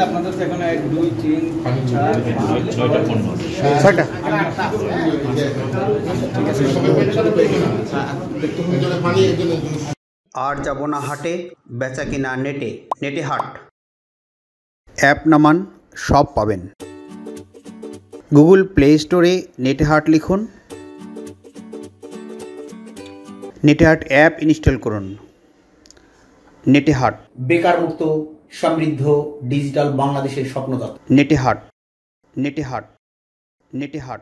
আপনাদের এখানে 2 3 আর যাব না হাটে, বেচা কিনা নেটে, নেটে হাট। অ্যাপ নামান, সব পাবেন। গুগল প্লে স্টোরে নেটে হাট লিখুন, নেটে হাট অ্যাপ ইনস্টল করুন। নেটে হাট, বেকার মুক্ত সমৃদ্ধ ডিজিটাল বাংলাদেশের স্বপ্নদাতা। নেটে হাট, নেটে হাট, নেটে হাট।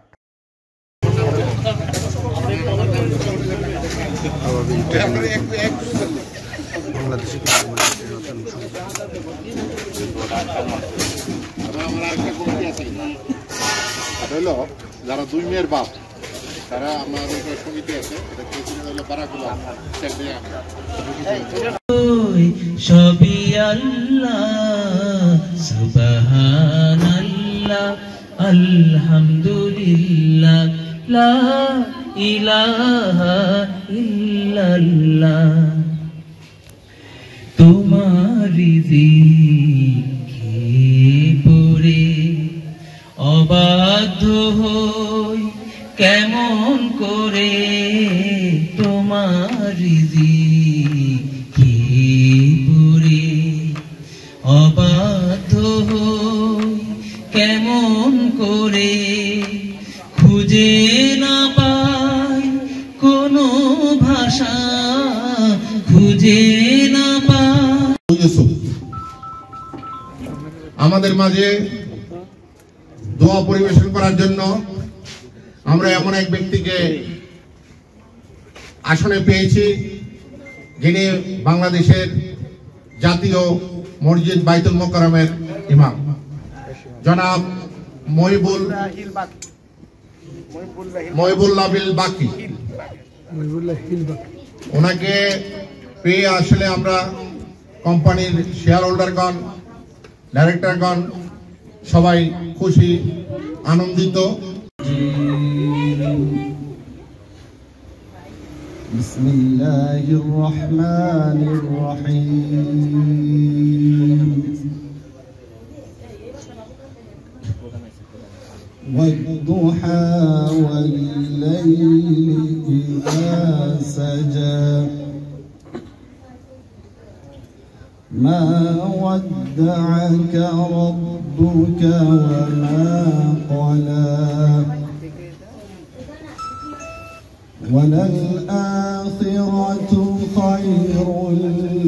যারা 2 মেয়ের বাপ তারা আমার সমিতি আছে, সবই আল্লাহ, সুবহানাল্লাহ, আলহামদুলিল্লাহ, লা ইলাহা ইল্লাল্লাহ। তোমারি জিকিরে পড়ে অবাধ্য হই কেমন করে, তোমারি জিকিরে পড়ে অবাধ্য হই কেমন করে, খুঁজে না পাই কোনো ভাষা, খুঁজে না পাই। আমাদের মাঝে দোয়া পরিবেশন করার জন্য আমরা এমন এক ব্যক্তিকে আসনে পেয়েছি, যিনি বাংলাদেশের জাতীয় মসজিদ বাইতুল মোকাররমের ইমাম জনাব মহিবুল্লাহ বিল বাকি। ওনাকে পেয়ে আসলে আমরা কোম্পানির শেয়ার হোল্ডারগণ, ডাইরেক্টরগণ সবাই খুশি, আনন্দিত। বিসমিল্লাহির রহমানির রহিম। والضحى والليل إذا سجى ما ودعك ربك وما قلى وللآخرة خير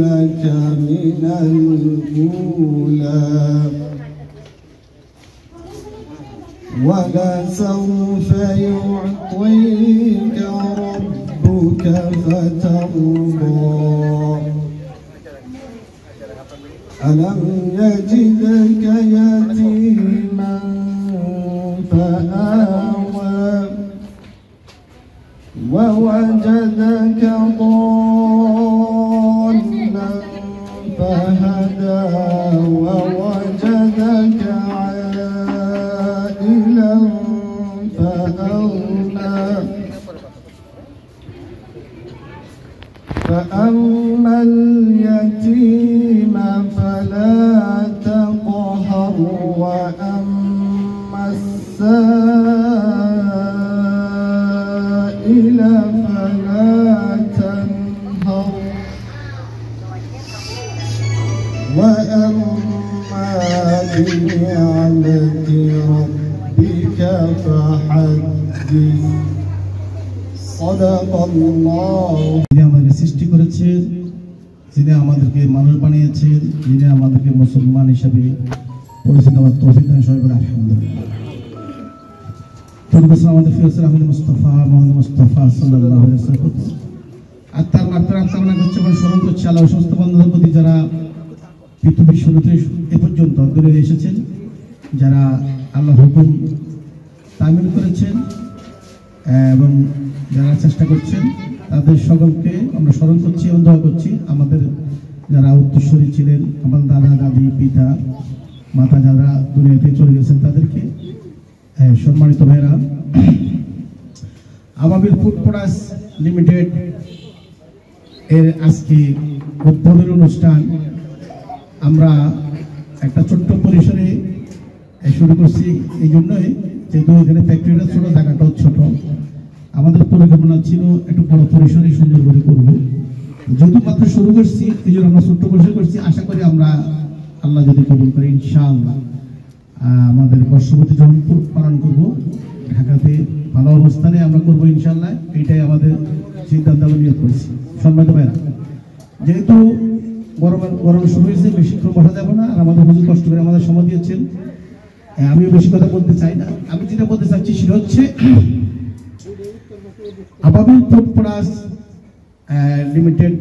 لك من الأولى ولسوف يعطيك ربك فترضى ألم يجدك يتيما فآوى ووجدك ضالا فهدى ووجدك عائلا فأغنى فأما اليتيم فلا تقهر وأما السائل فلا تنهر وأما بنعمة ربك فحدث صدق الله। সৃষ্টি করেছেন, যিনি আমাদেরকে মানুষ বানিয়েছেন, যিনি আমাদেরকে মুসলমান হিসাবে পরিচিত হওয়ার তৌফিক দান সবাই বলে আলহামদুলিল্লাহ। আমাদের ফিরোজের আহমেদ মুস্তাফা মোহাম্মদ মুস্তাফা সাল্লাল্লাহু আলাইহি ওয়াসাল্লাম আত্মার মাত্রা কামনা করছে এবং স্মরণ করছে আল্লাহ সমস্ত বন্ধুদের প্রতি যারা পৃথিবীর শুরু থেকে এ পর্যন্ত দূরে এসেছেন, যারা আল্লাহ হুকুম তামিল করেছেন এবং যারা চেষ্টা করছেন তাদের সকলকে আমরা স্মরণ করছি এবং দোয়া করছি। আমাদের যারা উত্তরসূরি ছিলেন, আমার দাদা দাদি পিতা মাতা যারা দুনিয়াতে চলে গেছেন তাদেরকে। সম্মানিত ভাইরা, আবাবিল ফুড প্রোডাক্টস লিমিটেড এর আজকে উদ্বোধনী অনুষ্ঠান আমরা একটা ছোট্ট পরিসরে শুরু করছি। এই জন্যই যেহেতু এখানে ফ্যাক্টরিটা ছোট, জায়গাটাও ছোট, আমাদের পরিকল্পনা ছিল একটু বড় পরিসরে সুন্দর করে করব। যেহেতু মাত্র শুরু করছি এই জন্য আমরা ছোট্ট পরিসরে করছি। আশা করি আমরা আল্লাহ যদি কবুল করে ইনশাআল্লাহ আমাদের বর্ষপতি যখন পালন করব ঢাকাতে ভালো অবস্থানে আমরা করবো ইনশাআল্লাহ। এইটাই আমাদের সিদ্ধান্ত আমরা নিয়োগ করছি। সম্মানিত ভাইরা, যেহেতু গরম শুরু হয়েছে, বেশিক্ষণ বসা যাবে না, আর আমাদের হুজুর কষ্ট করে আমাদের সময় দিয়েছেন, আমিও বেশি কথা বলতে চাই না। আমি যেটা বলতে চাচ্ছি সেটা হচ্ছে আবাবিল ফুড প্রোডাক্টস লিমিটেড,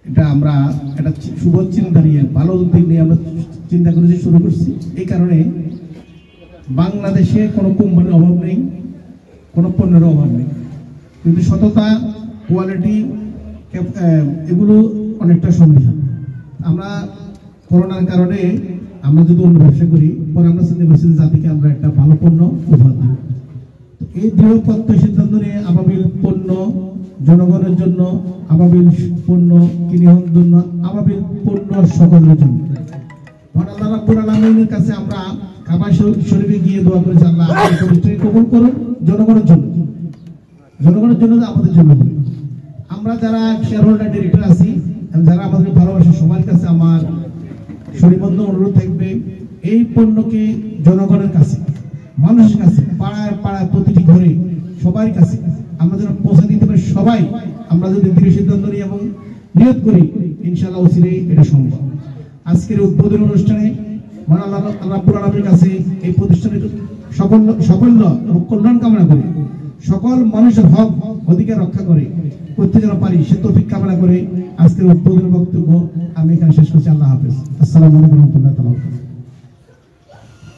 এটা আমরা একটা শুভ চিন্তা নিয়ে, ভালো উদ্যোগ নিয়ে আমরা চিন্তা করেছি, শুরু করছি। এই কারণে বাংলাদেশে কোনো কোম্পানির অভাব নেই, কোনো পণ্যের অভাব নেই, কিন্তু সততা, কোয়ালিটি এগুলো অনেকটা সমৃদ্ধ। আমরা করোনার কারণে আমরা যদি অন্য ব্যবসা করি, পরে আমরা চিন্তা করছি জাতিকে আমরা একটা ভালো পণ্য উপহার দিই। এই দৃঢ় প্রত্যয় সিদ্ধান্ত নিয়ে আবাবিল পণ্য জনগণের জন্য, আবাবিল পণ্য কিনিহর জন্য, আবাবিল পণ্য সকলের জন্য। আল্লাহ রাব্বুল আলামিনের কাছে আমরা কাবা শরীফে গিয়ে দোয়া করেছি, আল্লাহ আপনি প্রতিষ্ঠাকে কবুল করুন জনগণের জন্য, জনগণের জন্য, আমাদের জন্য। আমরা যারা শেয়ার হোল্ডার ডিরেক্টর আছি, যারা আমাদের ভালোবাসা, সবার কাছে আমার সরিবদ্ধ অনুরোধ থাকবে, এই পণ্যকে জনগণের কাছে, মানুষের কাছে, পাড়ায় পাড়ায়, প্রতিটি ঘরে, সবার কাছে আমরা যেন পৌঁছে দিতে পারি। সবাই আমরা যদি দৃঢ় সিদ্ধান্ত নিই এবং নিয়ত করি, ইনশাআল্লাহ অচিরেই এটা সম্ভব। আজকের উদ্বোধনী অনুষ্ঠানে আল্লাহ রাব্বুল আলামিনের কাছে এই প্রতিষ্ঠানের সাফল্য এবং কল্যাণ কামনা করি, সকল মানুষের হক অধিকার রক্ষা করে করতে যেন পারি সে তৌফিক কামনা করে আজকের উদ্বোধনী বক্তব্য আমি এখানে শেষ করছি। আল্লাহ হাফেজ। আসসালামু আলাইকুম ওয়া রাহমাতুল্লাহি ওয়া বারাকাতুহু।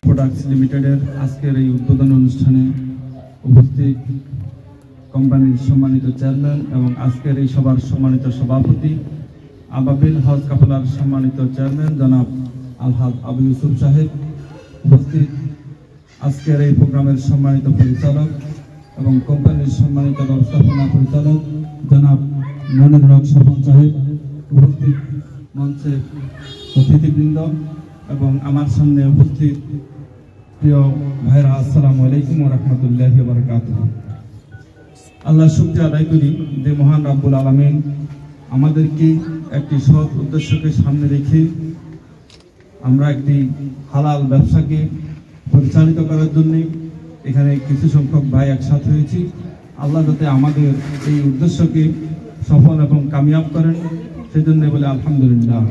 প্রোডাক্টস লিমিটেডের আজকের এই উদ্বোধনী অনুষ্ঠানে উপস্থিত কোম্পানির সম্মানিত চেয়ারম্যান এবং আজকের এই সভার সম্মানিত সভাপতি, আবাবিল হজ কাফেলার সম্মানিত চেয়ারম্যান জনাব আলহাজ আবু ইউসুফ সাহেব, উপস্থিত আজকের এই প্রোগ্রামের সম্মানিত পরিচালক এবং কোম্পানির সম্মানিত ব্যবস্থাপনা পরিচালক জনাব মনিরুল হক স্বপন সাহেব, উপস্থিত মঞ্চের অতিথিবৃন্দ এবং আমার সামনে উপস্থিত প্রিয় ভাইরা, আসসালামু আলাইকুম ওয়া রাহমাতুল্লাহি ওয়া বারাকাতুহু। আল্লাহ শুকরিয়া আদায় করি যে মহান রাব্বুল আলামিন আমাদেরকে একটি সৎ উদ্দেশ্যকে সামনে রেখে আমরা একটি হালাল ব্যবসাকে পরিচালিত করার জন্য এখানে কিছু সংখ্যক ভাই একসাথে হয়েছি। আল্লাহ যাতে আমাদের এই উদ্দেশ্যকে সফল এবং কামিয়াব করেন সেজন্য বলে আলহামদুলিল্লাহ।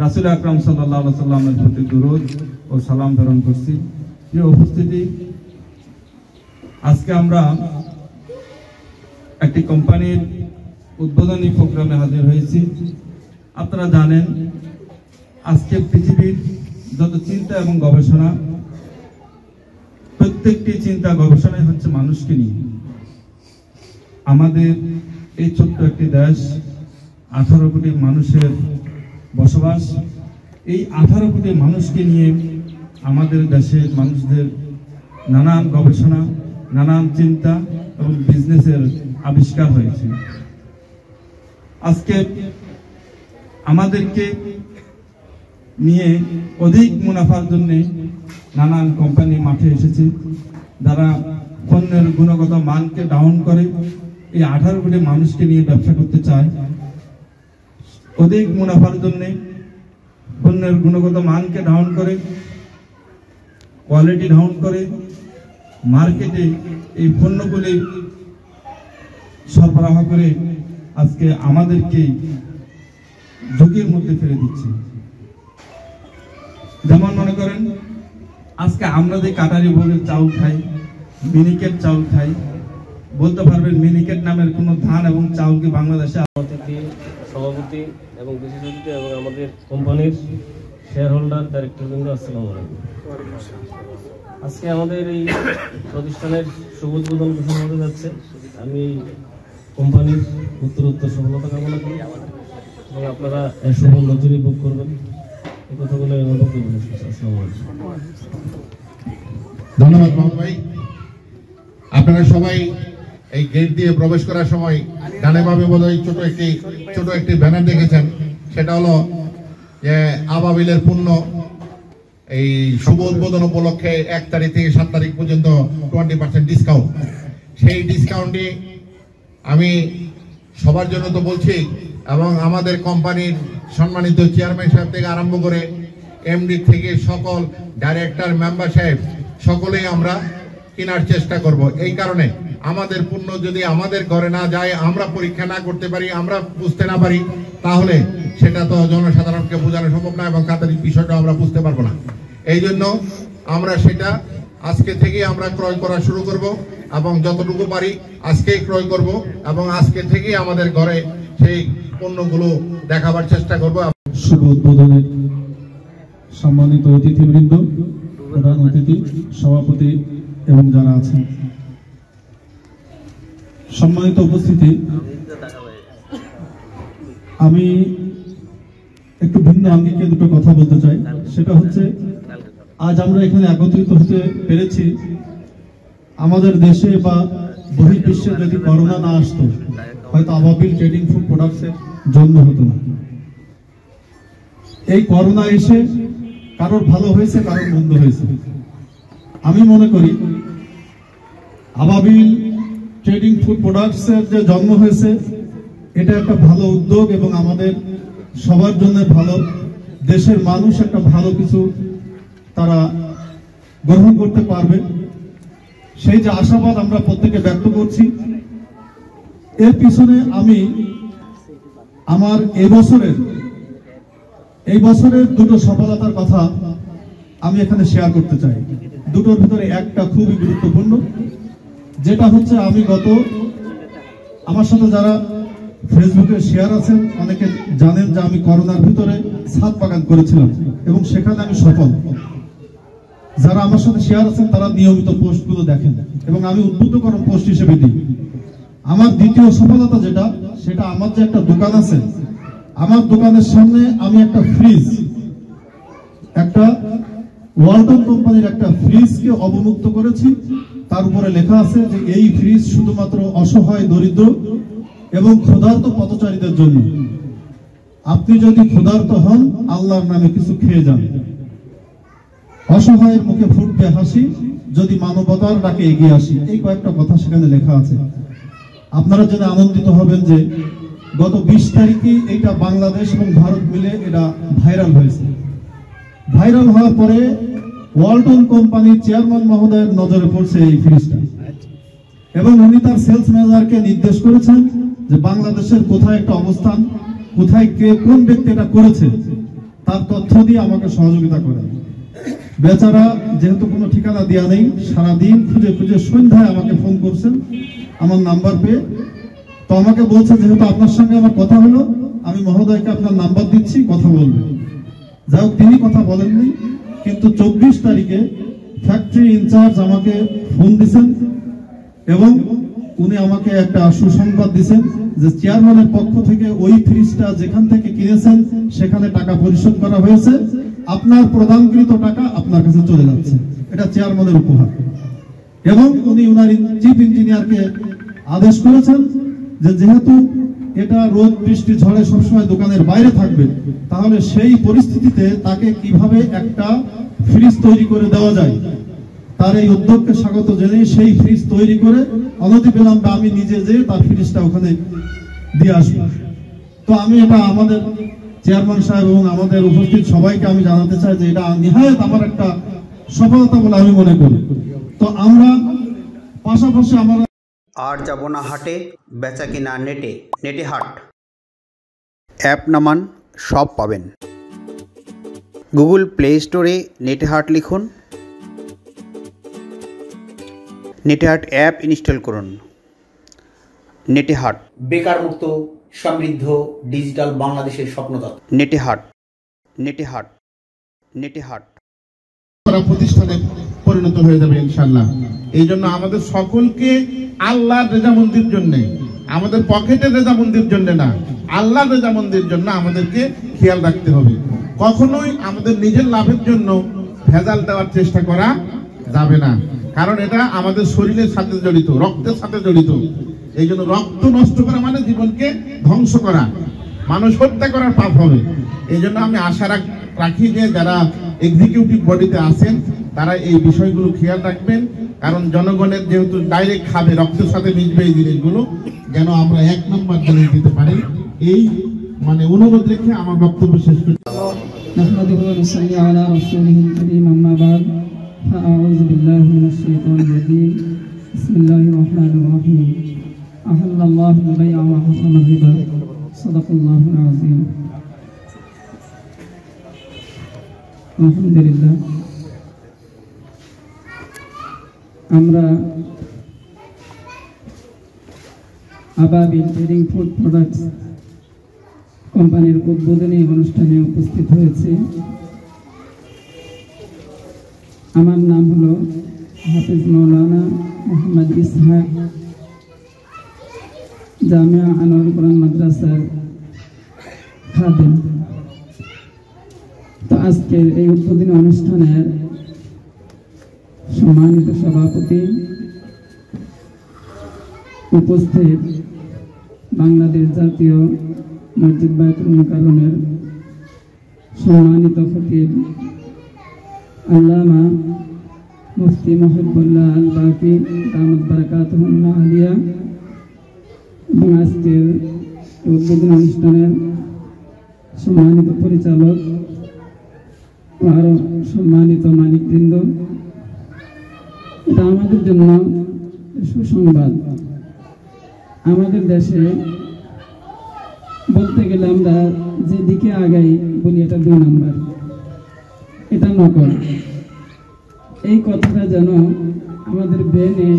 রাসূল আকরাম সাল্লাল্লাহু আলাইহি সাল্লামের প্রতি দরুদ ও সালাম প্রেরণ করছি। প্রিয় উপস্থিতি, আজকে আমরা একটি কোম্পানির উদ্বোধনী প্রোগ্রামে হাজির হয়েছি। আপনারা জানেন আজকে পৃথিবীর যত চিন্তা এবং গবেষণা, প্রত্যেকটি চিন্তা গবেষণাই হচ্ছে মানুষকে নিয়ে। আমাদের এই ছোট্ট একটি দেশ, 18 কোটি মানুষের বসবাস। এই 18 কোটি মানুষকে নিয়ে আমাদের দেশের মানুষদের নানান গবেষণা, নানান চিন্তা এবং বিজনেসের আবিষ্কার হয়েছে। আজকে আমাদেরকে নিয়ে অধিক মুনাফার জন্য নানান কোম্পানি মাঠে এসেছে, যারা পণ্যের গুণগত মানকে ডাউন করে এই 18 কোটি মানুষকে নিয়ে ব্যবসা করতে চায়। অধিক মুনাফার জন্য পণ্যের গুণগত মানকে ডাউন করে, কোয়ালিটি ডাউন করে মার্কেটে এই পণ্যগুলি সরবরাহ করে আজকে আমাদেরকে ঝুঁকির মধ্যে ফেলে দিচ্ছে। যেমন মনে করেন আজকে আমরা যে কাটারি ভোগের চাউল খাই, মিনিকেট চাউল খাই, বলতে পারবেন মিনিকেট নামের কোন ধান এবং চাউল কি বাংলাদেশে? সভাপতি এবং বিশেষ অতিথি এবং আমাদের কোম্পানির শেয়ার হোল্ডার ডাইরেক্টরবৃন্দ, আসসালামু আলাইকুম। আজকে আমাদের এই প্রতিষ্ঠানের শুভ উদ্বোধন ঘোষণা হতে যাচ্ছে। আমি কোম্পানির উত্তরোত্তর সফলতা কামনা করি এবং আপনারা শুভ মজুরি ভোগ করবেন এই কথা বলে আমার বক্তব্য শেষ করছি। আসসালামু আলাইকুম। ধন্যবাদ মোহাম্মদ ভাই। আপনারা সবাই এই গেট দিয়ে প্রবেশ করার সময় ডানে বামে বোধহয় ছোট একটি ব্যানার দেখেছেন, সেটা হলো যে আবাবিলের পূর্ণ এই শুভ উদ্বোধন উপলক্ষে 1 তারিখ থেকে 7 তারিখ পর্যন্ত 20% ডিসকাউন্ট। সেই ডিসকাউন্টটি আমি সবার জন্য তো বলছি, এবং আমাদের কোম্পানির সম্মানিত চেয়ারম্যান সাহেব থেকে আরম্ভ করে এমডি থেকে সকল ডাইরেক্টর মেম্বার সাহেব সকলেই আমরা কেনার চেষ্টা করব। এই কারণে আমাদের পণ্য যদি আমাদের ঘরে না যায়, আমরা পরীক্ষা না করতে পারি, আমরা বুঝতে না পারি, তাহলে সেটা তো জনসাধারণকে বোঝানো সম্ভব না এবং তাদের বিষয়টা আমরা বুঝতে পারবো না। এই জন্য আমরা সেটা আজকে থেকে আমরা ক্রয় করা শুরু করব এবং যতটুকু পারি আজকেই ক্রয় করব এবং আজকে থেকেই আমাদের ঘরে সেই পণ্যগুলো দেখাবার চেষ্টা করব। শুভ উদ্বোধনের সম্মানিত অতিথিবৃন্দ, প্রধান অতিথি, সভাপতি এবং যারা আছেন, সম্মানিত উপস্থিতি, আমি একটু ভিন্ন আঙ্গিকে দুটো কথা বলতে চাই। সেটা হচ্ছে, আজ আমরা এখানে একত্রিত হতে পেরেছি, আমাদের দেশে বা বহির্বিশ্বে যদি করোনা না আসতো, হয়তো আবাবিল ট্রেডিং ফুড প্রোডাক্টসের জন্ম হতো না। এই করোনা এসে কারোর ভালো হয়েছে, কারোর মন্দ হয়েছে। আমি মনে করি আবাবিল ট্রেডিং ফুড প্রোডাক্টসের যে জন্ম হয়েছে, এটা একটা ভালো উদ্যোগ এবং আমাদের সবার জন্য ভালো। দেশের মানুষ একটা ভালো কিছু তারা গ্রহণ করতে পারবে, সেই যে আশাবাদ আমরা প্রত্যেকে ব্যক্ত করছি। এর পিছনে আমি আমার এই বছরের দুটো সফলতার কথা আমি এখানে শেয়ার করতে চাই। দুটোর ভিতরে একটা খুবই গুরুত্বপূর্ণ, যেটা হচ্ছে আমি আমার সাথে যারা ফেসবুকে শেয়ার আছেন অনেকে জানেন যে আমি করোনার ভিতরে ছাদ বাগান করেছিলাম এবং সেখানে আমি সফল। যারা আমার সাথে শেয়ার আছেন তারা নিয়মিত পোস্টগুলো দেখেন এবং আমি উদ্বুদ্ধকরণ পোস্ট হিসেবে দিই। আমার দ্বিতীয় সফলতা যেটা, সেটা আমার যে একটা দোকান আছে, আমার দোকানের সামনে আমি একটা ফ্রিজ, একটা ওয়ালটন কোম্পানির একটা ফ্রিজকে অবমুক্ত করেছি। তার উপরে লেখা আছে যে এই ফ্রিজ শুধুমাত্র অসহায়, দরিদ্র এবং ক্ষুধার্ত পথচারীদের জন্য। আপনি যদি ক্ষুধার্ত হন, আল্লাহর নামে কিছু খেয়ে যান। অসহায়ের মুখে ফুটবে হাসি, যদি মানবতার ডাকে এগিয়ে আসি। এই কয়েকটা কথা সেখানে লেখা আছে। আপনারা জেনে আনন্দিত হবেন যে গত 20 তারিখে এটা বাংলাদেশ এবং ভারত মিলে এটা ভাইরাল হয়েছে। ভাইরাল হওয়ার পরে ওয়ালটন কোম্পানির চেয়ারম্যান মহোদয়ের নজরে পড়ছে এই ফ্রিজটা এবং উনি তার সেলস ম্যানেজারকে নির্দেশ করেছেন যে বাংলাদেশের কোথায় একটা অবস্থান, কোথায় কে কোন ব্যক্তি এটা করেছে তার তথ্য দিয়ে আমাকে সহযোগিতা করেন। বেচারা যেহেতু কোনো ঠিকানা দেওয়া নেই, সারাদিন খুঁজে খুঁজে সন্ধ্যায় আমাকে ফোন করছেন আমার নাম্বার পেয়ে। তো আমাকে বলছে যেহেতু আপনার সঙ্গে আমার কথা হলো, আমি মহোদয়কে আপনার নাম্বার দিচ্ছি, কথা বলবেন। যাই হোক, তিনি কথা বলেননি, কিন্তু 24 তারিখে ফ্যাক্টরি ইনচার্জ আমাকে ফোন দিয়েছেন এবং উনি আমাকে একটা সুসংবাদ দিয়েছেন যে চেয়ারম্যানের পক্ষ থেকে ওই ফ্রিজটা যেখান থেকে কিনেছেন সেখানে টাকা পরিশোধ করা হয়েছে, আপনার প্রদানকৃত টাকা আপনার কাছে চলে যাচ্ছে। এটা চেয়ারম্যানের উপহার। এবং উনি ওনার চিফ ইঞ্জিনিয়ারকে আদেশ করেছেন যে যেহেতু এটা রোদ বৃষ্টি ঝড়ে সবসময় দোকানের বাইরে থাকবে, তাহলে সেই পরিস্থিতিতে তাকে কিভাবে একটা ফ্রিজ তৈরি করে দেওয়া যায়, তার এই উদ্যোগকে স্বাগত জানিয়ে সেই ফ্রিজ তৈরি করে অনতিবিলম্বে আমি নিজে যেয়ে তার ফ্রিজটা ওখানে দিয়ে আসবো। তো আমি এটা আমাদের চেয়ারম্যান সাহেব এবং আমাদের উপস্থিত সবাইকে আমি জানাতে চাই যে এটা নিহায়ত আমার একটা সফলতা বলে আমি মনে করি। তো আমরা পাশাপাশি আমরা আর যাব না হাটে, বেচা কিনা নেটে, নেটে হাট। অ্যাপ নামান, সব পাবেন। গুগল প্লে স্টোরে নেটে হাট লিখুন, নেটে হাট অ্যাপ ইনস্টল করুন। নেটে হাট, বেকার মুক্ত সমৃদ্ধ ডিজিটাল বাংলাদেশের স্বপ্নযাত্রা। নেটে হাট, নেটে হাট, নেটে হাট প্রতিষ্ঠানে পরিণত হয়ে যাবে ইনশাআল্লাহ। এই জন্য আমাদের সকলকে আল্লাহর রেজামন্দির জন্য আমাদের পকেটের রেজামন্দির জন্য না, আল্লাহর রেজামন্দির জন্য আমাদেরকে খেয়াল রাখতে হবে। কখনোই আমাদের নিজের লাভের জন্য ভেজাল দেওয়ার চেষ্টা করা যাবে না, কারণ এটা আমাদের শরীরের সাথে জড়িত, রক্তের সাথে জড়িত। এই জন্য রক্ত নষ্ট করা মানে জীবনকে ধ্বংস করা, মানুষ হত্যা করার পাপ হবে। এই জন্য আমি আশা রাখি যে যারা এক্সিকিউটিভ বডিতে আছেন তারা এই বিষয়গুলো খেয়াল রাখবেন, কারণ জনগণের যেহেতু ডাইরেক্ট খাবে, রক্তের সাথে মিশবে এই জিনিসগুলো, যেন আমরা 1 নম্বর জিনিস দিতে পারি। এই মানে অনুরোধ রেখে আমার বক্তব্য শেষ করি। نحمده ونصلي على رسوله الكريم أما بعد فأعوذ بالله من الشيطان الرجيم بسم الله الرحمن الرحيم أحل الله البيع وحرم الربا صدق الله العظيم الحمد لله আমরা আবাবিল ট্রেডিং ফুড প্রোডাক্টস কোম্পানির উদ্বোধনী অনুষ্ঠানে উপস্থিত হয়েছে। আমার নাম হলো হাফিজ মাওলানা মোহাম্মদ ইসহাক, জামিয়া আনোয়ারুল কোরআন মাদ্রাসার খাদেম। তো আজকের এই উদ্বোধনী অনুষ্ঠানের সম্মানিত সভাপতি, উপস্থিত বাংলাদেশ জাতীয় মসজিদ বায়তুল মুকাররমের সম্মানিত খতিব আল্লামা মুফতি মহিবুল্লাহ আল বাকি দামাত বারাকাতুহুন্না আলিয়া, এবং আজকের উদ্বোধনী অনুষ্ঠানের সম্মানিত পরিচালক ও আরো সম্মানিত মালিকবৃন্দ, এটা আমাদের জন্য সুসংবাদ। আমাদের দেশে বলতে গেলে আমরা যেদিকে আগাই বলি এটা 2 নম্বর, এটা নকল। এই কথাটা যেন আমাদের ব্রেনে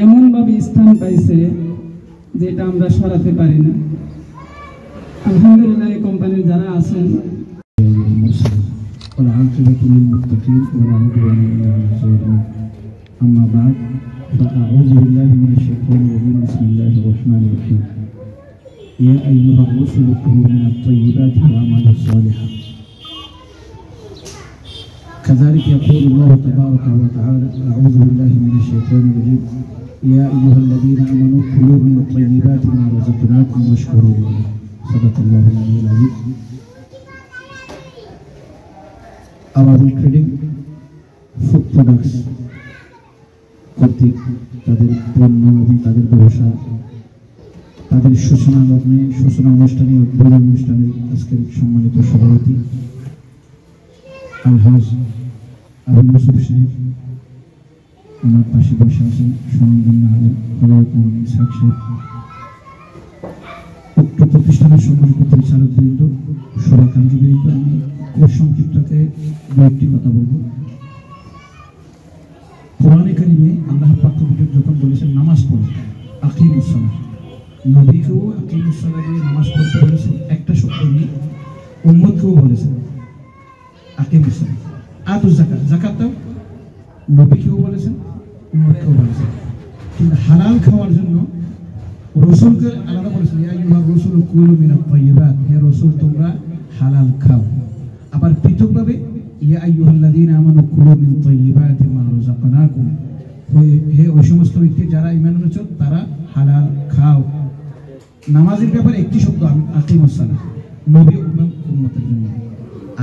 এমনভাবে স্থান পাইছে যে এটা আমরা সরাতে পারি না। আলহামদুলিল্লাহ, এই কোম্পানির যারা আছেন والعاقبة للمتقين ولا عدوان إلا على الظالمين أما بعد فأعوذ بالله من الشيطان الرجيم بسم الله الرحمن الرحيم يا أيها الرسل كلوا من الطيبات واعملوا صالحا كذلك يقول الله تبارك وتعالى أعوذ بالله من الشيطان الرجيم يا أيها الذين آمنوا كلوا من الطيبات ما رزقناكم واشكروا لله صدق الله العلي العظيم আবাবিল ট্রেডিং ফুড প্রোডাক্টস কর্তৃক তাদের পণ্য এবং তাদের ব্যবসা, তাদের সূচনা লগ্নে, সূচনা অনুষ্ঠানে, উদ্বোধন অনুষ্ঠানে আজকের সম্মানিত সভাপতি আলহাজ আবু ইউসুফ সাহেব, আমার পাশে বসে আছেন সুনামধন্য আলেম হযরত ইসহাক সাহেব, উক্ত প্রতিষ্ঠানের সম্মানিত পরিচালকবৃন্দ, শুভাকাঙ্ক্ষীবৃন্দ, আমি খুব সংক্ষিপ্তকে 2-1টি কথা বলবো। কোরআনে কারিমে আল্লাহ পাক যখন বলেছেন নামাজ পড়ো, আকিমুস সালাহ, নবীকেও আকিমুস সালাহ দিয়ে নামাজ পড়তে বলেছেন, একটা শব্দ নিয়ে উম্মতকেও বলেছেন আকিমুস সালাহ। আতুজ যাকাত, যাকাতটাও নবীকেও বলেছেন, উম্মতকেও বলেছেন। কিন্তু হালাল খাওয়ার জন্য রাসূলকে আলাদা বলেছেন, ইয়া আইয়ুহার রাসূল কুলু মিনাত তাইয়্যিবাত, হে রাসূল তোমরা হালাল খাও। আবার পৃথকভাবে ইয়া আইয়ুহাল্লাযীনা আমানু কুলু মিন তাইয়্যিবাতি মা রাযাকনাকুম, হে ওই সমস্ত ব্যক্তি যারা ঈমান এনেছো তারা হালাল খাও। নামাজের ব্যাপারে একটি শব্দ আকিমুস সালাহ, নবী উম্মতের জন্য।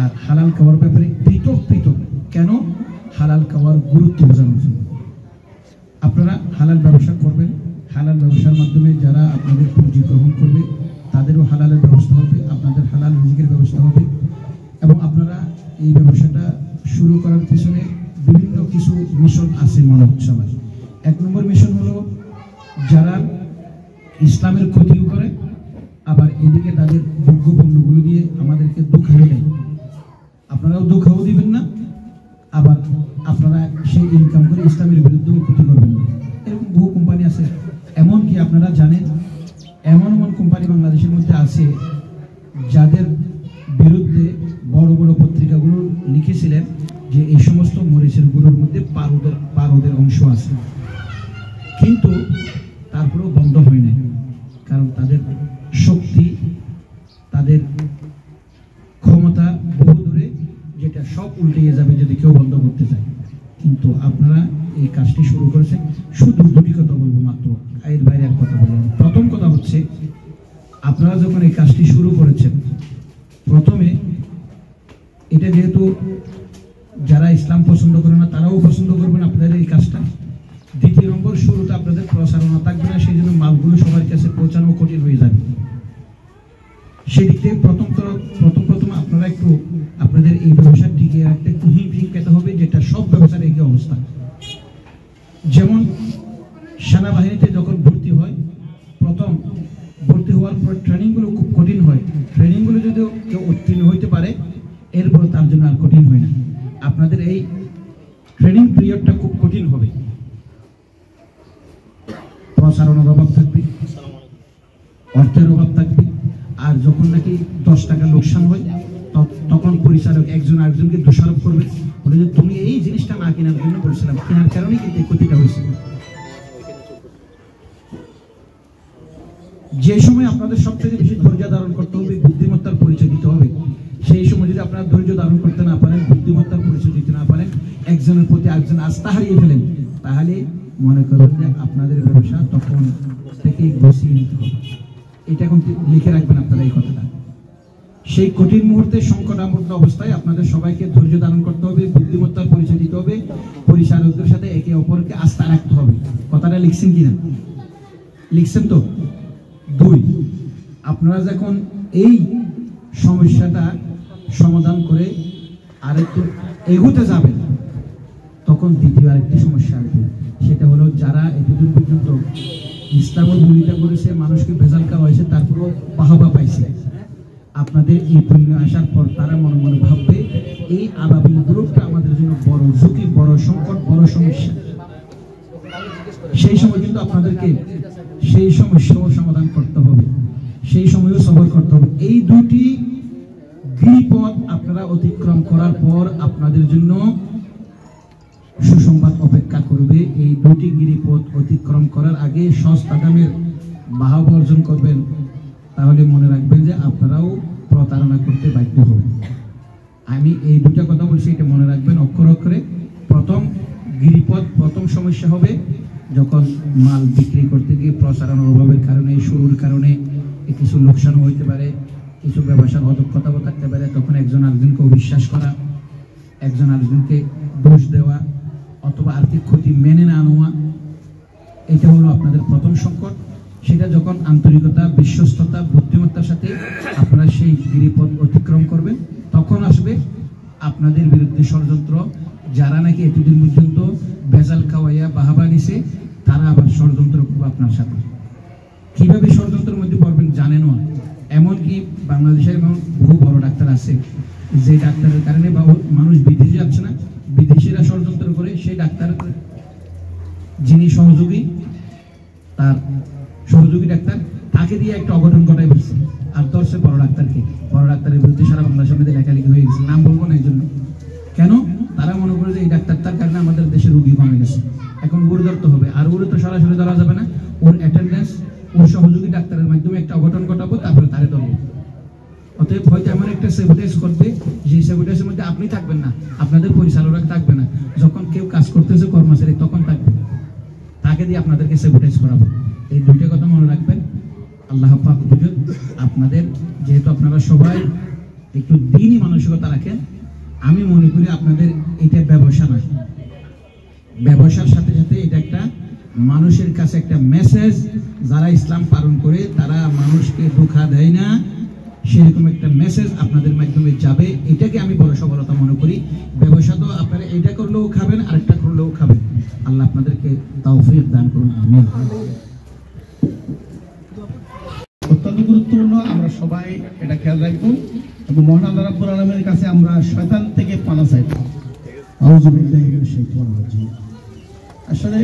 আর হালাল খাওয়ার ব্যাপারে পৃথক পৃথক। কেন? হালাল খাওয়ার গুরুত্ব বোঝানোর জন্য। আপনারা হালাল ব্যবসা করবেন, হালাল ব্যবসার মাধ্যমে যারা আপনাদের পুঁজি গ্রহণ করবে তাদেরও হালালের ব্যবস্থা হবে, আপনাদের হালাল রিজিকের ব্যবস্থা হবে। এবং আপনারা এই ব্যবসাটা শুরু করার পিছনে বিভিন্ন কিছু মিশন আছে মানব সমাজ। 1 নম্বর মিশন হলো যারা ইসলামের ক্ষতিও করে, আবার এদিকে তাদের ভোগ্য পণ্যগুলো দিয়ে আমাদেরকে দুঃখাও দেয়। আপনারাও দুঃখাও দিবেন না, আবার আপনারা সেই ইনকাম করে ইসলামের বিরুদ্ধেও ক্ষতি করবেন না। এরকম বহু কোম্পানি আছে। এমনকি আপনারা জানেন এমন এমন কোম্পানি বাংলাদেশের মধ্যে আছে যাদের বিরুদ্ধে বড় বড় পত্রিকাগুলো লিখেছিলেন যে এই সমস্ত মরিচের গুলোর মধ্যে পারদের অংশ আছে, কিন্তু তারপরেও বন্ধ উল্টে যাবে যদি কেউ বন্ধ করতে চায়। কিন্তু আপনারা এই কাজটি শুরু করেছেন, শুধু দুটি কথা বলবো মাত্র, এর বাইরে আর কথা বলবো না। প্রথম কথা হচ্ছে, আপনারা যখন এই কাজটি শুরু করেছেন, প্রথমে এটা যেহেতু যারা ইসলাম পছন্দ করে না তারাও পছন্দ করবেন আপনাদের এই কাজটা। দ্বিতীয় নম্বর, শুরুতে আপনাদের প্রচারণা থাকবে না, সেই জন্য মালগুলো সবার কাছে পৌঁছানো কঠিন হয়ে যাবে। সেদিকে প্রথম আপনারা একটু আপনাদের এই ব্যবসার দিকে একটা একটু হিমশিম খেতে হবে, যেটা সব ব্যবসার একই অবস্থা। যেমন সেনাবাহিনীতে যখন ভর্তি হয়, প্রথম ভর্তি হওয়ার পর ট্রেনিংগুলো খুব কঠিন হয়। ট্রেনিংগুলো যদি কেউ উত্তীর্ণ হইতে পারে, এরপর তার জন্য আর কঠিন হয় না। আপনাদের এই ট্রেনিং পিরিয়ডটা খুব কঠিন হবে। প্রসারণের অভাব থাকবে, অর্থের অভাব থাকবে, আর যখন নাকি 10 টাকা লোকসান হয় তখন পরিচালক একজন আরেকজনকে দোষারোপ করবে, বলে যে তুমি এই জিনিসটা না কেনার জন্য বলছিলাম, কেনার কারণেই কিন্তু এই ক্ষতিটা হয়েছে। যে সময় আপনাদের সবচেয়ে বেশি ধৈর্য ধারণ করতে হবে, বুদ্ধিমত্তার পরিচয় দিতে হবে, সেই সময় যদি আপনারা ধৈর্য ধারণ করতে না পারেন, বুদ্ধিমত্তার পরিচয় দিতে না পারেন, একজনের প্রতি একজন আস্থা হারিয়ে ফেলেন, তাহলে মনে করবেন যে আপনাদের ব্যবসা তখন থেকে বসিয়ে নিতে হবে। এটা এখন লিখে রাখবেন আপনারা এই কথাটা। সেই কঠিন মুহূর্তে, সংকটাপন্ন অবস্থায় আপনাদের সবাইকে ধৈর্য ধারণ করতে হবে, বুদ্ধিমত্তার পরিচয় দিতে হবে, পরিচালকদের সাথে একে অপরকে আস্থা রাখতে হবে। কথাটা লিখছেন কিনা? লিখছেন তো? 2, আপনারা যখন এই সমস্যাটা সমাধান করে আরেকটু এগোতে যাবেন, তখন দ্বিতীয় আরেকটি সমস্যা আসবে। সেটা হলো, যারা এতদিন পর্যন্ত ইসলামের বিরোধিতা করেছে, মানুষকে ভেজাল খাওয়াইছে, তারপরও বাহবা পাইছে, আপনাদের এই পুণ্য আসার পর তারা মনে মনে ভাববে এই আবাবিল গ্রুপটা আমাদের জন্য বড় ঝুঁকি, বড় সংকট, বড় সমস্যা। সেই সময় কিন্তু আপনাদেরকে সেই সমস্যাও সমাধান করতে হবে, সেই সময়ও সবর করতে হবে। এই দুটি গিরিপথ আপনারা অতিক্রম করার পর আপনাদের জন্য সুসংবাদ অপেক্ষা করবে। এই দুটি গিরিপথ অতিক্রম করার আগে সস্তা দামের বাহবা অর্জন করবেন, তাহলে মনে রাখবেন যে আপনারাও প্রতারণা করতে বাধ্য হবেন। আমি এই দুটা কথা বলছি, এটা মনে রাখবেন অক্ষরে অক্ষরে। প্রথম গিরিপথ, প্রথম সমস্যা হবে যখন মাল বিক্রি করতে গিয়ে প্রচারণার অভাবের কারণে, শুরুর কারণে কিছু লোকসানও হইতে পারে, কিছু ব্যবসার অদক্ষতাও থাকতে পারে, তখন একজন আরেকজনকে অবিশ্বাস করা, একজন আরেকজনকে দোষ দেওয়া, অথবা আর্থিক ক্ষতি মেনে না নেওয়া, এটা হলো আপনাদের প্রথম সংকট। সেটা যখন আন্তরিকতা, বিশ্বস্ততা, বুদ্ধিমত্তার সাথে আপনারা সেই গিরিপথ অতিক্রম করবেন, তখন আসবে আপনাদের বিরুদ্ধে ষড়যন্ত্র। যারা নাকি এতদিন পর্যন্ত ভেজাল খাওয়াইয়া বাহাবা নিছে, তারা আবার ষড়যন্ত্র করবে আপনার সাথে। কিভাবে ষড়যন্ত্রের মধ্যে পড়বেন জানেনও। এমনকি বাংলাদেশের এমন বহু বড় ডাক্তার আছে, যে ডাক্তারের কারণে মানুষ বিদেশে যাচ্ছে না, বিদেশিরা ষড়যন্ত্র করে সেই ডাক্তার যিনি সহযোগী, তার সহযোগী ডাক্তার, তাকে দিয়ে একটা অঘটন ঘটাই ফেলছে, আর ধরছে বড় ডাক্তারকে। বড় ডাক্তারের বিরুদ্ধে সারা বাংলাদেশের মধ্যে লেখালেখি হয়ে গেছে, নাম বলবো না এই জন্য। কেন? তারা মনে করে যে এই ডাক্তারটার কারণে আমাদের দেশে রোগী কমে গেছে, এখন ওর ধরতে হবে। আর ওর তো সরাসরি ধরা যাবে না, ওর অ্যাটেন্ডেন্স, ওর সহযোগী ডাক্তারের মাধ্যমে একটা অঘটন ঘটাবো, তারপরে তারে ধরবো। অতএব হয়তো এমন একটা সেভিটাইজ করবে, যে সেভিটাইজের মধ্যে আপনি থাকবেন না, আপনাদের পরিচালক থাকবে না, যখন কেউ কাজ করতেছে কর্মচারী তখন থাকবে, তাকে দিয়ে আপনাদেরকে সেভিটাইজ করাবো। এই দুইটা কথা মনে রাখবেন। আল্লাহ পাক বুঝুন আপনাদের, যেহেতু আপনারা সবাই একটু দিনই মানসিকতা রাখেন, আমি মনে করি আপনাদের এটা ব্যবসা নয়, ব্যবসার সাথে সাথে এটা একটা মানুষের কাছে একটা মেসেজ। যারা ইসলাম পালন করে তারা মানুষকে ধোঁকা দেয় না, সেরকম একটা মেসেজ আপনাদের মাধ্যমে যাবে। এটাকে আমি বড় সফলতা মনে করি। ব্যবসা তো আপনারা এটা করলেও খাবেন, আরেকটা করলেও খাবেন। আল্লাহ আপনাদেরকে তৌফিক দান করুন, আমিন। অত্যন্ত গুরুত্বপূর্ণ, আমরা সবাই এটা খেয়াল রাখবো এবং মহান আল্লাহ রাব্বুল আলামিনের কাছে আমরা শয়তান থেকে পানা চাইব। আউযু বিল্লাহি মিনাশ শাইতানির রাজিম। আসলে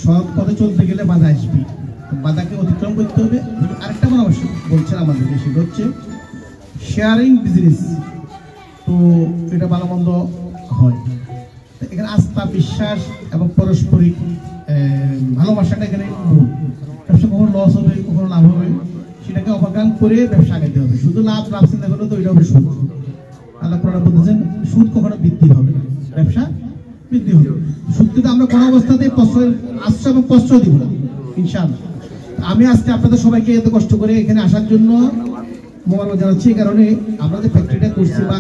সৎ পথে চলতে গেলে বাধা আসবে, বাধাকে অতিক্রম করতে হবে। আরেকটা পরামর্শ বলছেন আমাদেরকে, সেটা হচ্ছে শেয়ারিং বিজনেস। তো এটা ভালো মন্দ হয়, এখানে আস্থা, বিশ্বাস এবং পারস্পরিক ভালোবাসাটা এখানে মূল। ব্যবসা কখনো লস হবে, কখনো লাভ হবে, সেটাকে অবজ্ঞা করে ব্যবসা আগাইতে হবে। শুধু লাভ চিন্তা করলে তো এটা হবে শুধু। আল্লাহ কোরআনে বলতেছেন সুদ কখনো বৃদ্ধি হবে না, ব্যবসা বৃদ্ধি হবে। সুদ কিন্তু আমরা কোনো অবস্থাতেই আশ্রয় এবং কষ্ট দিব না ইনশাআল্লাহ। আমি আজকে আপনাদের সবাইকে এত কষ্ট করে এখানে আসার জন্য মোবারক জানাচ্ছি। এই কারণে আমরা যে ফ্যাক্টরিটা করছি বা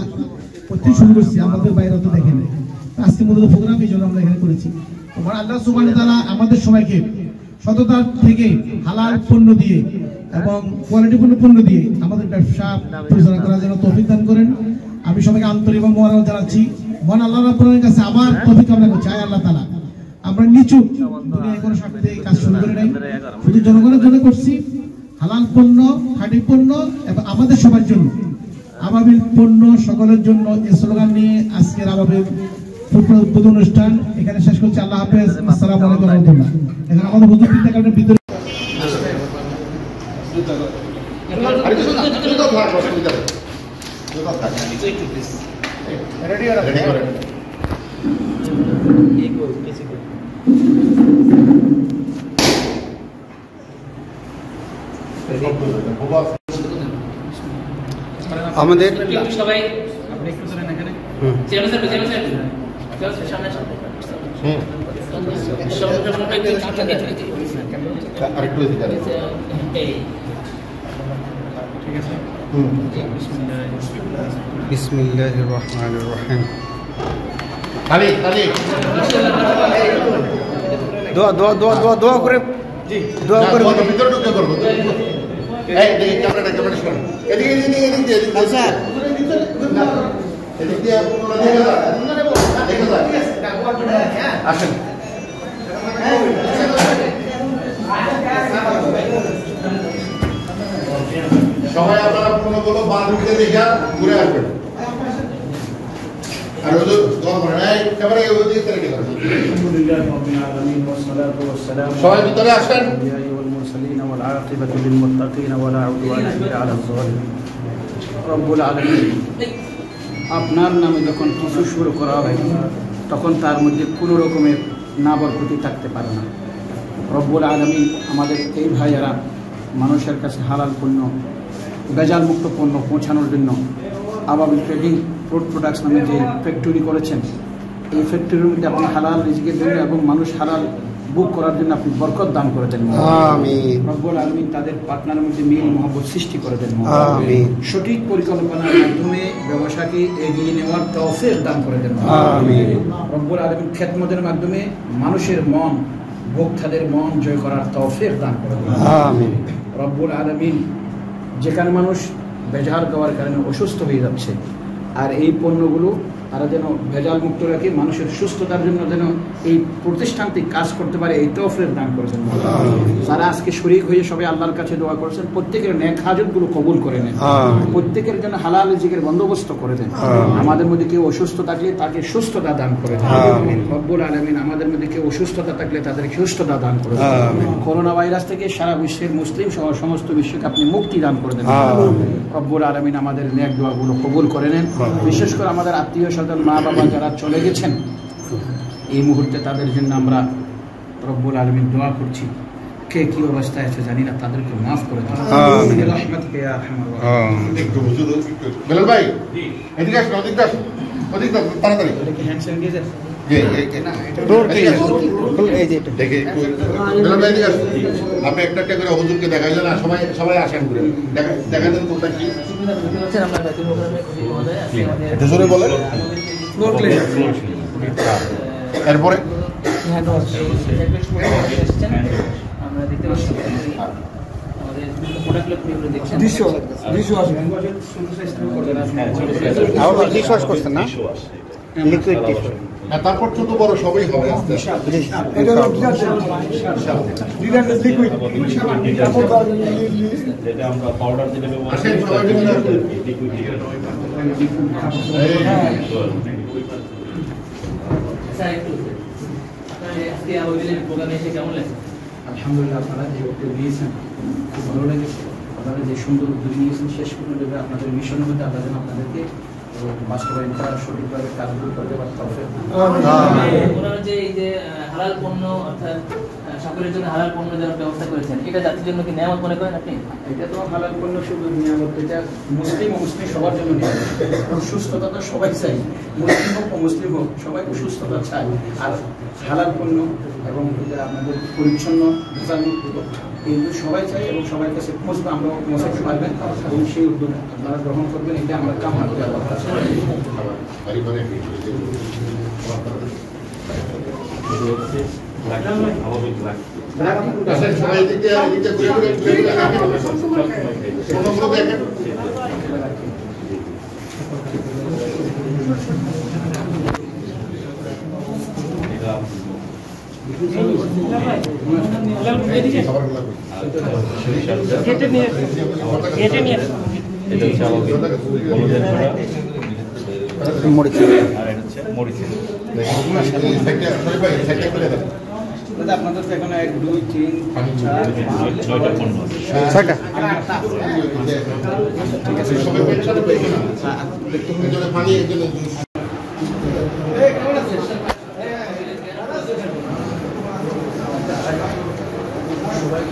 করতে শুরু করছি আমাদের বাইরে তো দেখেন আজকে মূলত প্রোগ্রাম এই জন্য আমরা এখানে করেছি। তোমার আল্লাহ সুবহানাহু ওয়া তাআলা আমাদের সবাইকে সততা থেকে হালাল পণ্য দিয়ে এবং কোয়ালিটিপূর্ণ পণ্য দিয়ে আমাদের ব্যবসা পরিচালনা করার জন্য তৌফিক দান করেন। আমি সবাইকে আন্তরিক এবং মোবারক জানাচ্ছি। মহান আল্লাহ রাব্বুল কাছে আবার তৌফিক কামনা করছি। আয় আল্লাহ তাআলা, আমরা নিচু দুনিয়ায় কোনো স্বার্থে কাজ শুরু করে নাই, শুধু জনগণের জন্য করছি। হালাল পণ্য, খাঁটি পণ্য এবং আমাদের সবার জন্য আবাবিল পণ্য সকলের জন্য এই স্লোগান নিয়ে আজকের আবাবিল উদ্বোধন অনুষ্ঠান এখানে শেষ করছি। আল্লাহ হাফেজ, আসসালামু আলাইকুম ওয়া রাহমাতুল্লাহ। এখন আমাদের হুজুর বিদ্যাকারণের ভিতরে আমাদের সবাই বিসমিল্লাহির রহমানির রহিম। দোয়া দোয়া দোয়া দোয়া দোয়া করে দোয়া করে ভিতরে ঢুকে করবো। এই দেখি ক্যামেরাটা ক্যামেরা শুনুন, এদিকে এদিকে এদিকে এদিকে স্যার এদিকে আসেন। সবাই আপনারা পণ্যগুলো বান্ধবীতে দেখে ঘুরে আসবেন। আর ওদের দোয়া করেন, এই ক্যামেরা ওদিকে রেখে দেন। সবাই ভিতরে আসেন। والعاقبة للمتقين ولا عدوان إلا على الظالمين رب العالمين আপনার নামে যখন কিছু শুরু করা হয় তখন তার মধ্যে কোনো রকমের না বরকতি থাকতে পারে না। রব্বুল আলামিন আমাদের এই ভাইয়েরা মানুষের কাছে হালাল পণ্য, ভেজাল মুক্ত পণ্য পৌঁছানোর জন্য আবাবিল ট্রেডিং প্রোডাক্টস নামে যে ফ্যাক্টরি করেছেন, এই ফ্যাক্টরির মধ্যে আপনি হালাল রিজিকের জন্য এবং মানুষ হালাল বুক করার জন্য আপনি বরকত দান করে দেন। আমিন। রব্বুল আলামিন তাদের পার্টনারের মধ্যে মিল মহব্বত সৃষ্টি করে দেন। আমিন। সঠিক পরিকল্পনার মাধ্যমে ব্যবসাকে এগিয়ে নেওয়ার তৌফিক দান করে দেন। আমিন। রব্বুল আলামিন খেদমতের মাধ্যমে মানুষের মন, ভোক্তাদের মন জয় করার তৌফিক দান করে দেন। আমিন। রব্বুল আলামিন যেখানে মানুষ ভেজাল খাওয়ার কারণে অসুস্থ হয়ে যাচ্ছে, আর এই পণ্যগুলো তারা যেন ভেজাল মুক্ত রাখে মানুষের সুস্থতার জন্য যেন এই প্রতিষ্ঠানটি কাজ করতে পারে, এই তৌফিক দান করেছেন। যারা আজকে শরীক হয়ে সবাই আল্লাহর কাছে দোয়া করেছেন, প্রত্যেকের নেক হাজতগুলো কবুল করে নেন, প্রত্যেকের জন্য হালাল রিজিকের বন্দোবস্ত করে দেন। আমাদের মধ্যে কেউ অসুস্থ থাকলে তাকে সুস্থতা দান করে দেন। রব্বুল আলামিন আমাদের মধ্যে কেউ অসুস্থতা থাকলে তাদেরকে সুস্থতা দান করে দেন। করোনা ভাইরাস থেকে সারা বিশ্বের মুসলিম সহ সমস্ত বিশ্বকে আপনি মুক্তি দান করে দেন। রব্বুল আলামিন আমাদের নেক দোয়াগুলো কবুল করে নেন। বিশেষ করে আমাদের আত্মীয় স্বজন, মা বাবা যারা চলে গেছেন এই মুহূর্তে, তাদের জন্য আমরা রব্বুল আলামিন দোয়া করছি। কে কি অবস্থায় আছে জানি না, তাদেরকে মাফ করে দেন। রহমতকে ইয়া আরহামার রাহিমিন। একটু হুজুর বেলাল ভাই এদিকে আসুন, ওদিকে আসুন, ওদিকে তাড়াতাড়ি। এটা হ্যান্ড স্যানিটাইজার দেখে বেলাল ভাই এদিকে আসুন। আপনি একটা একটা করে হুজুরকে দেখাইলেন না, সবাই সবাই আসেন ঘুরে দেখা দেন কোনটা কি এটা জোরে বলেন। এরপরে আমরা দেখতে পাচ্ছি আমাদের প্রোডাক্টগুলো দেখছেন ডিশওয়াশ করছেন না, লিকুইড ডিশওয়াশ। তারপর ছোট বড় সবই হবে আস্তে আস্তে। যেটা আমরা পাউডার যেটা ব্যবহার আসেন সবাই মিলে আসুন। আলহামদুলিল্লাহ, আপনারা যে উদ্যোগ নিয়েছেন খুব ভালো লেগেছে। আপনারা যে সুন্দর উদ্যোগ নিয়েছেন শেষ পর্যন্ত আপনাদের মিশনের মধ্যে আল্লাহ যেন আপনাদেরকে বাস্তবায়ন করার সঠিকভাবে কাজগুলো করতে পারতে হবে। যে এই যে হালাল পণ্য অর্থাৎ সকলের জন্য হালাল পণ্য দেওয়ার ব্যবস্থা করেছেন, এটা জাতির জন্য কি নিয়ামত মনে করেন আপনি? এটা তো হালাল পণ্য শুধু নিয়ামত, এটা মুসলিম ও মুসলিম সবার জন্য নিয়ামত। এবং সুস্থতা তো সবাই চাই, মুসলিম হোক ও মুসলিম হোক সবাই তো সুস্থতা চায়। আর হালাল পণ্য এবং আপনাদের পরিচ্ছন্ন ভেজালমুক্ত এগুলো সবাই চাই এবং সবার কাছে পৌঁছবে, আমরা পৌঁছাতে পারবেন এবং সেই উদ্যোগ আপনারা গ্রহণ করবেন, এটা আমরা কামনা করি। আপনাদের তো এখন 1, 2, 3, 4, 6টা পণ্য আছে। 6টা ঠিক আছে, সবাই একসাথে পেয়ে না একজনে পানি একজনে জুস। এই কেমন আছিস? সবাই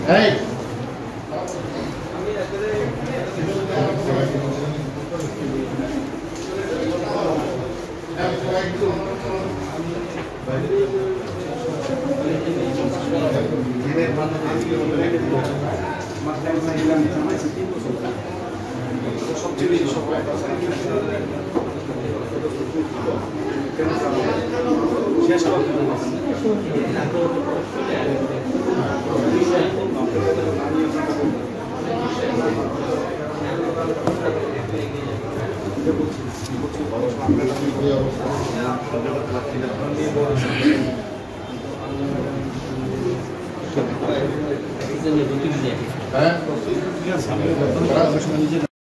হ্যাঁ